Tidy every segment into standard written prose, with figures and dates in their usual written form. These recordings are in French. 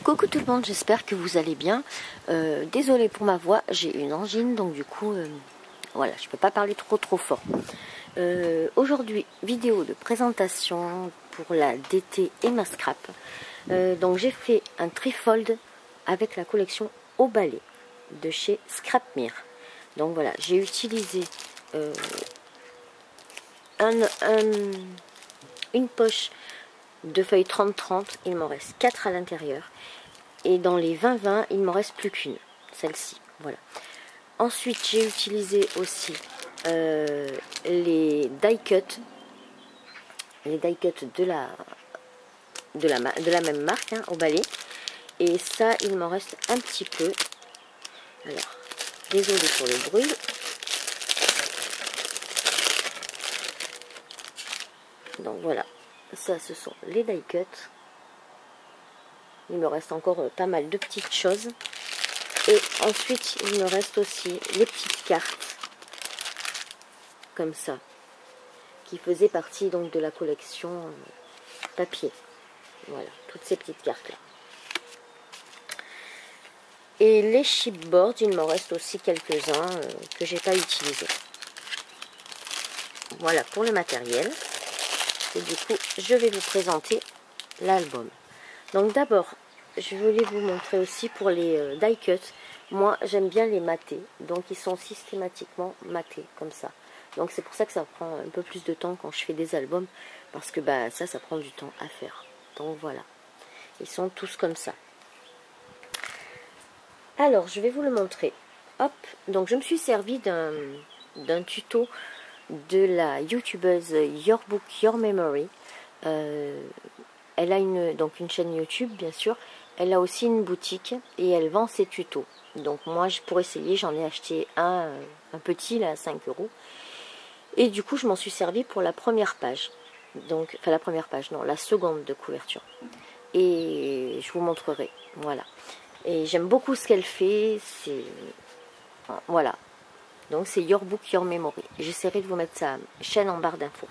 Coucou tout le monde, j'espère que vous allez bien. Désolée pour ma voix, j'ai une angine, donc du coup, voilà, je peux pas parler trop fort. Aujourd'hui, vidéo de présentation pour la DT et ma scrap. Donc j'ai fait un trifold avec la collection au balai de chez Scrapmere. Donc voilà, j'ai utilisé une poche de feuilles 30-30, il m'en reste 4 à l'intérieur. Et dans les 20-20, il ne m'en reste plus qu'une, celle-ci. Voilà. Ensuite, j'ai utilisé aussi les die cut. Les die cut de la même marque, hein, au balai. Et ça, il m'en reste un petit peu. Alors, désolé pour le bruit. Donc voilà, ça ce sont les die cut. Il me reste encore pas mal de petites choses. Et ensuite, il me reste aussi les petites cartes, comme ça, qui faisaient partie donc de la collection papier. Voilà, toutes ces petites cartes-là. Et les chipboards, il m'en reste aussi quelques-uns que j'ai pas utilisés. Voilà pour le matériel. Et du coup, je vais vous présenter l'album. Donc d'abord, je voulais vous montrer aussi pour les die cut. Moi, j'aime bien les mater. Donc ils sont systématiquement matés, comme ça. Donc c'est pour ça que ça prend un peu plus de temps quand je fais des albums. Parce que bah, ça prend du temps à faire. Donc voilà. Ils sont tous comme ça. Alors, je vais vous le montrer. Hop, donc je me suis servi d'un tuto de la youtubeuse Your Book, Your Memory. Elle a donc une chaîne YouTube, bien sûr. Elle a aussi une boutique et elle vend ses tutos. Donc moi, pour essayer, j'en ai acheté un petit, là, à 5 €. Et du coup, je m'en suis servi pour la première page. Donc, enfin, la première page, non, la seconde de couverture. Et je vous montrerai, voilà. Et j'aime beaucoup ce qu'elle fait, c'est... Voilà. Donc, c'est Your Book, Your Memory. J'essaierai de vous mettre sa chaîne en barre d'infos.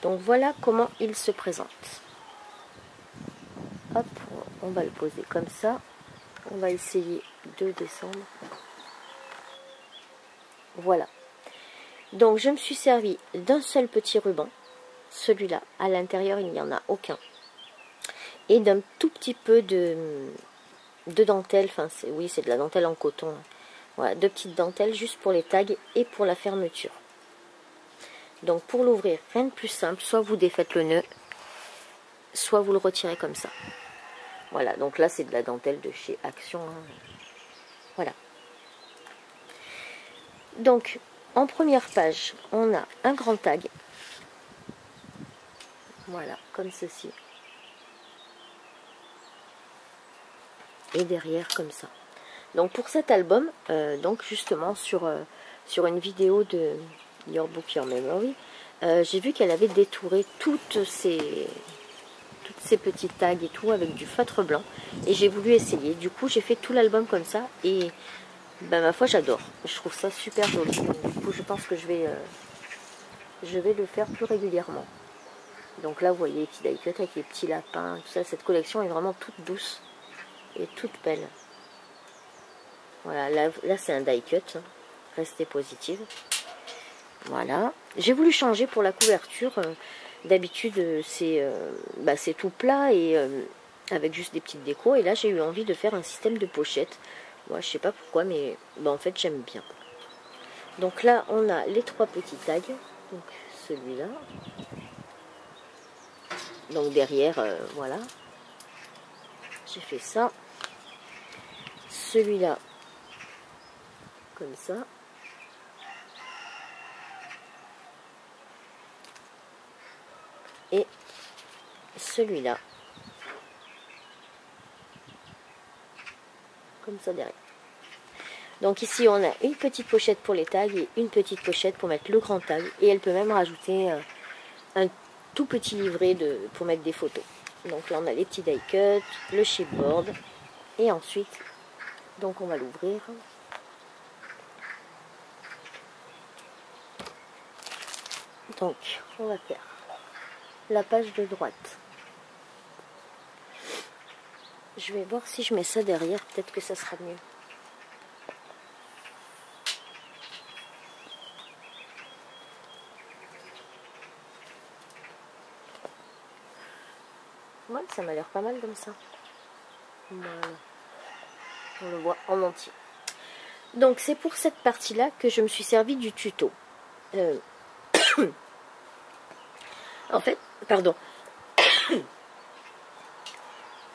Donc, voilà comment il se présente. Hop, on va le poser comme ça. On va essayer de descendre. Voilà. Donc, je me suis servi d'un seul petit ruban. Celui-là, à l'intérieur, il n'y en a aucun. Et d'un tout petit peu de dentelle. Enfin, oui, c'est de la dentelle en coton. Voilà, 2 petites dentelles juste pour les tags et pour la fermeture. Donc, pour l'ouvrir, rien de plus simple. Soit vous défaites le nœud, soit vous le retirez comme ça. Voilà, donc là, c'est de la dentelle de chez Action. Hein. Voilà. Donc, en première page, on a un grand tag. Voilà, comme ceci. Et derrière, comme ça. Donc, pour cet album, donc justement, sur une vidéo de Your Book, Your Memory, j'ai vu qu'elle avait détouré toutes ces petits tags et tout avec du feutre blanc. Et j'ai voulu essayer. Du coup, j'ai fait tout l'album comme ça. Et ben, ma foi, j'adore. Je trouve ça super joli. Du coup, je pense que je vais le faire plus régulièrement. Donc là, vous voyez les petits die cut avec les petits lapins, tout ça. Cette collection est vraiment toute douce et toute belle. Voilà, là c'est un die cut. Hein. Restez positive. Voilà. J'ai voulu changer pour la couverture. D'habitude, c'est tout plat et avec juste des petites décos. Et là, j'ai eu envie de faire un système de pochette. Moi, je sais pas pourquoi, mais en fait, j'aime bien. Donc là, on a les 3 petits tags. Donc celui-là. Donc derrière, voilà. J'ai fait ça. Celui-là, comme ça. Et celui-là, comme ça derrière. Donc ici, on a une petite pochette pour les tags et une petite pochette pour mettre le grand tag. Et elle peut même rajouter un tout petit livret pour mettre des photos. Donc là, on a les petits die cut, le chipboard. Et ensuite, donc on va l'ouvrir. Donc, on va faire la page de droite. Je vais voir si je mets ça derrière, peut-être que ça sera mieux. Ouais, ça m'a l'air pas mal comme ça. Voilà. On le voit en entier. Donc c'est pour cette partie-là que je me suis servi du tuto. En fait, pardon.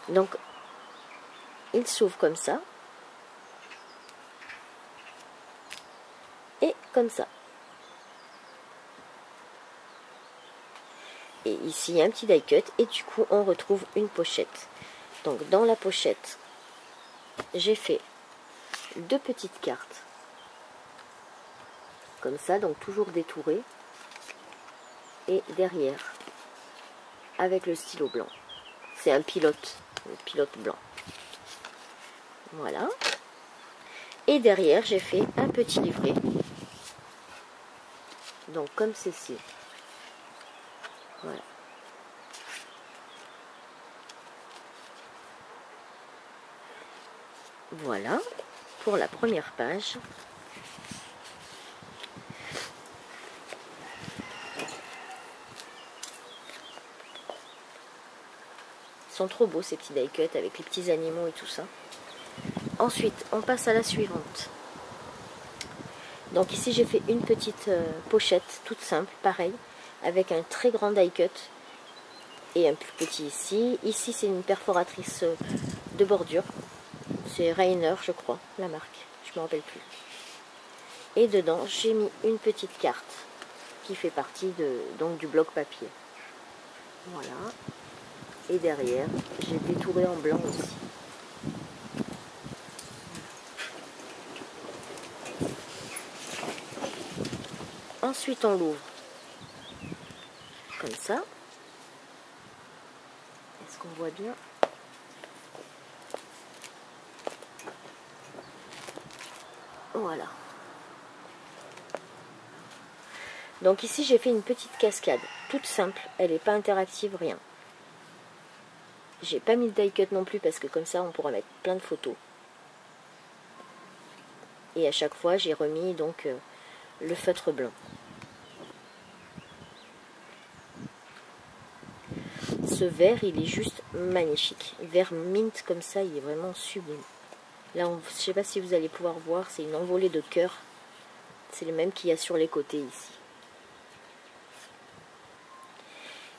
Donc, il s'ouvre comme ça. Et comme ça. Et ici, il y a un petit die cut. Et du coup, on retrouve une pochette. Donc, dans la pochette, j'ai fait 2 petites cartes. Comme ça, donc toujours détourées. Et derrière, avec le stylo blanc. C'est un pilote blanc. Voilà. Et derrière, j'ai fait un petit livret. Donc, comme ceci. Voilà. Voilà pour la première page. Ils sont trop beaux ces petits die cuts avec les petits animaux et tout ça. Ensuite, on passe à la suivante. Donc ici, j'ai fait une petite pochette toute simple, pareil, avec un très grand die cut et un plus petit ici. Ici, c'est une perforatrice de bordure. C'est Rainer, je crois, la marque. Je ne me rappelle plus. Et dedans, j'ai mis une petite carte qui fait partie donc du bloc papier. Voilà. Et derrière, j'ai détouré en blanc aussi. Ensuite, on l'ouvre comme ça. Est-ce qu'on voit bien? Voilà. Donc ici, j'ai fait une petite cascade, toute simple. Elle n'est pas interactive, rien. J'ai pas mis de die cut non plus parce que comme ça, on pourra mettre plein de photos. Et à chaque fois, j'ai remis donc le feutre blanc. Ce vert, il est juste magnifique. Vert mint comme ça, il est vraiment sublime. Là, je ne sais pas si vous allez pouvoir voir, c'est une envolée de cœur. C'est le même qu'il y a sur les côtés ici.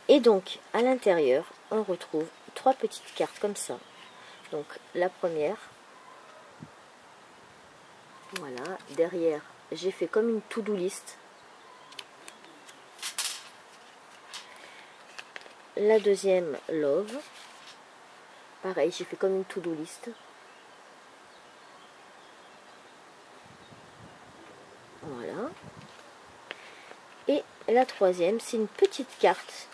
Et donc, à l'intérieur, on retrouve 3 petites cartes comme ça. Donc, la première. Voilà. Derrière, j'ai fait comme une to-do list. La deuxième, love. Pareil, j'ai fait comme une to-do list. Voilà. Et la troisième, c'est une petite carte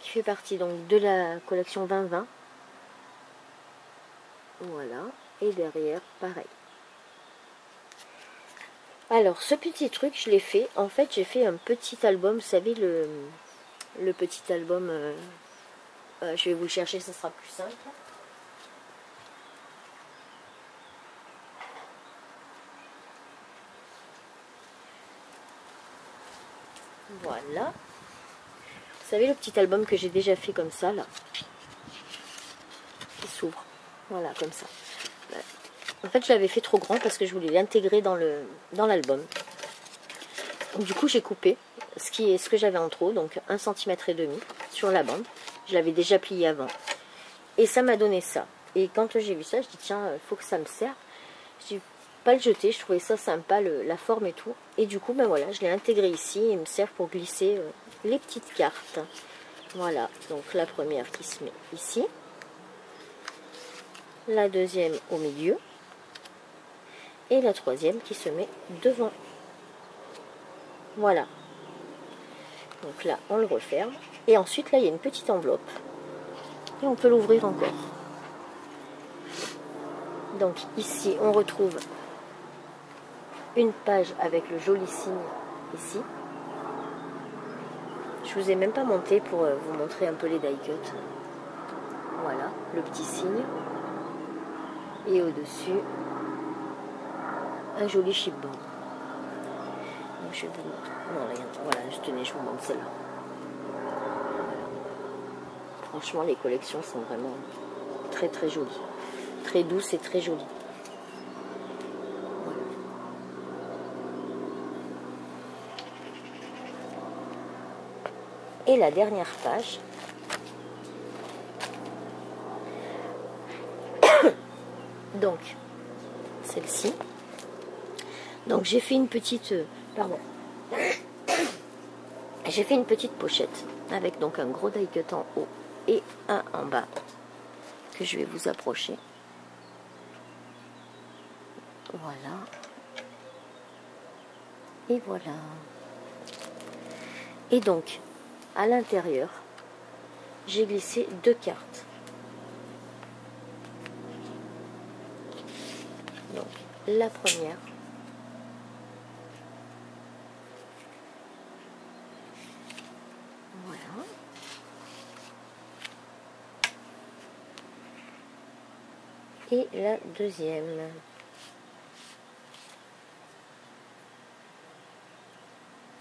qui fait partie donc de la collection 2020. Voilà. Et derrière, pareil. Alors, ce petit truc, je l'ai fait. En fait, j'ai fait un petit album. Vous savez, le petit album... je vais vous le chercher, ça sera plus simple. Voilà. Vous savez, le petit album que j'ai déjà fait comme ça, là. Qui s'ouvre. Voilà, comme ça. En fait, je l'avais fait trop grand parce que je voulais l'intégrer dans l'album. Du coup, j'ai coupé ce que j'avais en trop, donc 1,5 cm sur la bande. Je l'avais déjà plié avant. Et ça m'a donné ça. Et quand j'ai vu ça, je dis tiens, il faut que ça me serve. Je dis pas le jeter, je trouvais ça sympa, la forme et tout. Et du coup, ben voilà, je l'ai intégré ici et il me sert pour glisser les petites cartes. Voilà, donc la première qui se met ici. La deuxième au milieu. Et la troisième qui se met devant. Voilà. Donc là, on le referme. Et ensuite, là, il y a une petite enveloppe. Et on peut l'ouvrir encore. Donc ici, on retrouve une page avec le joli signe ici. Je vous ai même pas monté pour vous montrer un peu les die cuts. Voilà, le petit signe. Et au-dessus, un joli chipboard. Donc, je vais vous montrer. Non, là, voilà, je vous montre celle-là. Franchement, les collections sont vraiment très très jolies. Très douces et très jolies. Voilà. Et la dernière page. Donc, celle-ci. Donc, j'ai fait une petite... pardon. J'ai fait une petite pochette avec donc un gros die cut en haut et un en bas que je vais vous approcher. Voilà. Et voilà. Et donc, à l'intérieur, j'ai glissé 2 cartes. Donc, la première. Voilà. Et la deuxième.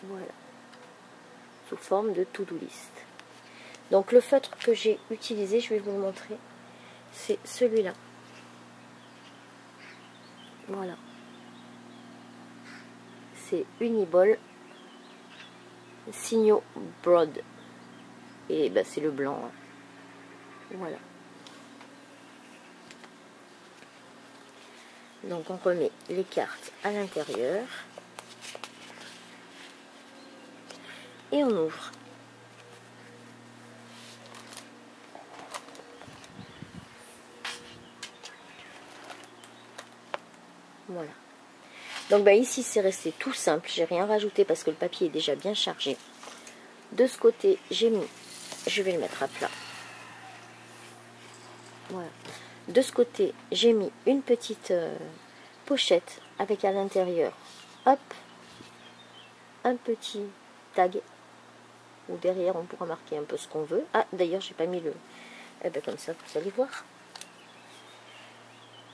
Voilà. Sous forme de to-do list. Donc le feutre que j'ai utilisé, je vais vous le montrer, c'est celui-là. Voilà. C'est Uniball Signo Broad. Et ben, c'est le blanc. Hein. Voilà. Donc on remet les cartes à l'intérieur. Et on ouvre. Voilà. Donc bah, ici c'est resté tout simple. J'ai rien rajouté parce que le papier est déjà bien chargé. De ce côté, j'ai mis... Je vais le mettre à plat. Voilà. De ce côté, j'ai mis une petite pochette avec à l'intérieur, hop, un petit tag. Ou derrière, on pourra marquer un peu ce qu'on veut. Ah, d'ailleurs, j'ai pas mis le... Eh ben, comme ça, vous allez voir.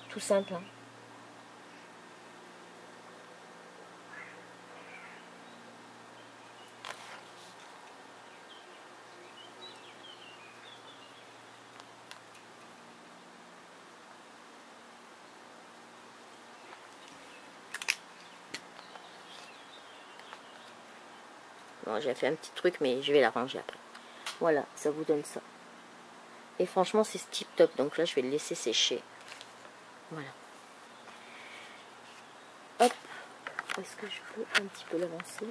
Tout simple, hein. Bon, j'ai fait un petit truc, mais je vais l'arranger après. Voilà, ça vous donne ça. Et franchement, c'est tip top. Donc là, je vais le laisser sécher. Voilà. Hop. Est-ce que je peux un petit peu l'avancer?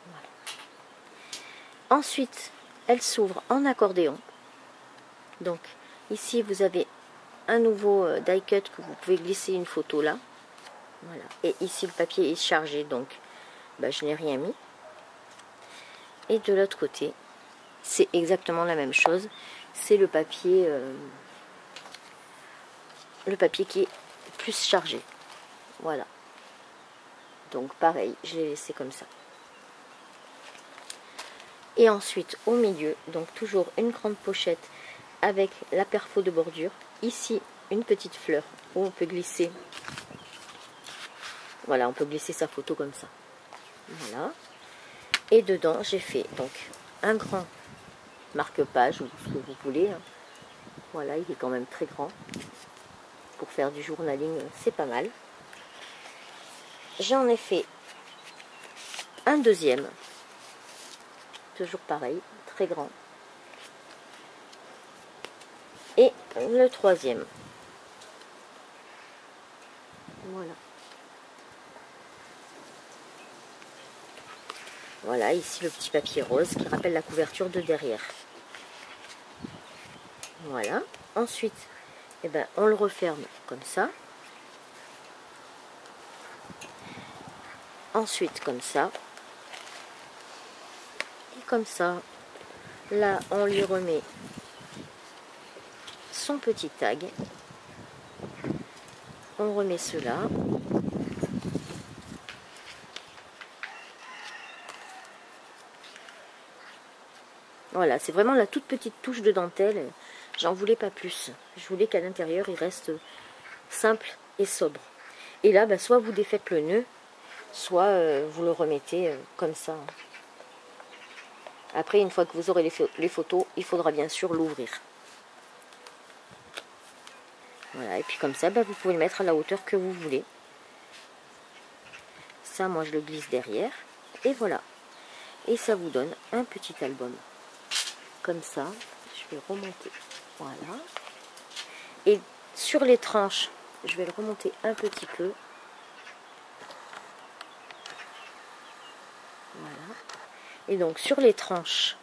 Voilà. Ensuite, elle s'ouvre en accordéon. Donc, ici, vous avez un nouveau die cut que vous pouvez glisser une photo là. Voilà. Et ici, le papier est chargé, donc bah, je n'ai rien mis. Et de l'autre côté, c'est exactement la même chose. C'est le papier qui est plus chargé. Voilà. Donc pareil, je l'ai laissé comme ça. Et ensuite, au milieu, donc toujours une grande pochette avec la perfo de bordure. Ici, une petite fleur où on peut glisser. Voilà, on peut glisser sa photo comme ça. Voilà. Et dedans, j'ai fait donc un grand marque-page ou ce que vous voulez. Hein. Voilà, il est quand même très grand. Pour faire du journaling, c'est pas mal. J'en ai fait un deuxième. Toujours pareil, très grand. Et le troisième. Voilà. Voilà, ici le petit papier rose qui rappelle la couverture de derrière. Voilà. Ensuite, eh ben, on le referme comme ça. Ensuite, comme ça. Et comme ça. Là, on lui remet son petit tag. On remet cela. Voilà, c'est vraiment la toute petite touche de dentelle. J'en voulais pas plus. Je voulais qu'à l'intérieur, il reste simple et sobre. Et là, bah, soit vous défaites le nœud, soit vous le remettez comme ça. Après, une fois que vous aurez les photos, il faudra bien sûr l'ouvrir. Voilà, et puis comme ça, bah, vous pouvez le mettre à la hauteur que vous voulez. Ça, moi, je le glisse derrière. Et voilà. Et ça vous donne un petit album. Comme ça, je vais remonter. Voilà. Et sur les tranches, je vais le remonter un petit peu. Voilà. Et donc, sur les tranches,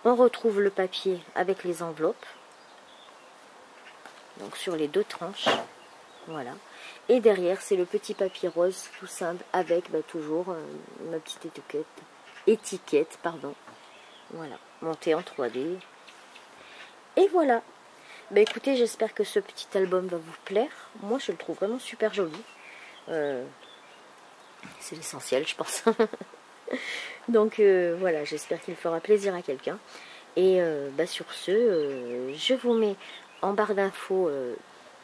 on retrouve le papier avec les enveloppes. Donc, sur les deux tranches. Voilà. Et derrière, c'est le petit papier rose, tout simple, avec bah, toujours ma petite étiquette, pardon. Voilà, monté en 3D. Et voilà. Bah écoutez, j'espère que ce petit album va vous plaire. Moi, je le trouve vraiment super joli. C'est l'essentiel, je pense. Donc voilà, j'espère qu'il fera plaisir à quelqu'un. Et bah, sur ce, je vous mets en barre d'infos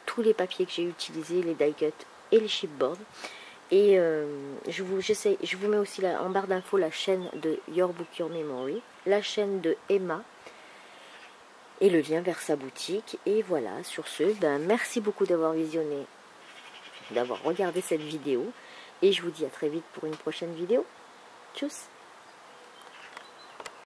tous les papiers que j'ai utilisés, les die cut et les chipboards. Et je vous mets aussi en barre d'infos la chaîne de Your Book Your Memory, la chaîne de Emma et le lien vers sa boutique. Et voilà, sur ce, ben, merci beaucoup d'avoir visionné, d'avoir regardé cette vidéo. Et je vous dis à très vite pour une prochaine vidéo. Tchuss!